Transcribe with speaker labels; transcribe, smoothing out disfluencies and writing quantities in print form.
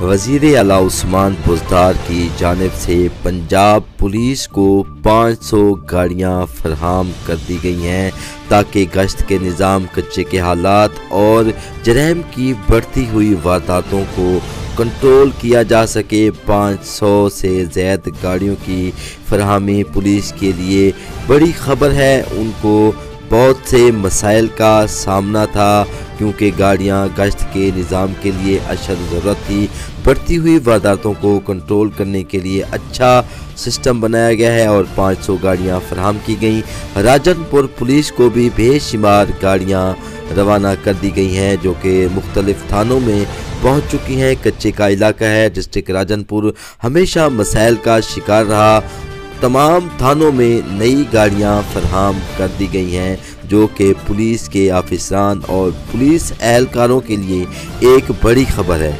Speaker 1: وزیر اعلیٰ عثمان بزدار کی جانب سے پنجاب پولیس کو 500 گاڑیاں فراہم کر دی گئی ہیں تاکہ گشت کے نظام، کچے کے حالات اور جرائم کی بڑھتی ہوئی وارداتوں کو کنٹرول کیا جا سکے۔ 500 سے زائد گاڑیوں کی فراہمی پولیس کے لیے بڑی خبر ہے۔ ان کو بہت سے مسائل کا سامنا تھا کیونکہ گاڑیاں گشت کے نظام کے لیے اشد ضرورت تھی۔ بڑھتی ہوئی وارداتوں کو کنٹرول کرنے کے لیے اچھا سسٹم بنایا گیا ہے اور 500 گاڑیاں فراہم کی گئیں۔ راجن پور پولیس کو بھی بے شمار گاڑیاں روانہ کر دی گئی ہیں جو کہ مختلف تھانوں میں پہنچ چکی ہیں۔ کچے کا علاقہ ہے۔ ڈسٹرکٹ راجن پور ہمیشہ مسائل کا شکار رہا۔ تمام تھانوں میں نئی گاڑیاں فراہم کر دی گئی ہیں جو کہ پولیس کے افسران اور پولیس اہلکاروں کے لیے ایک بڑی خبر ہے۔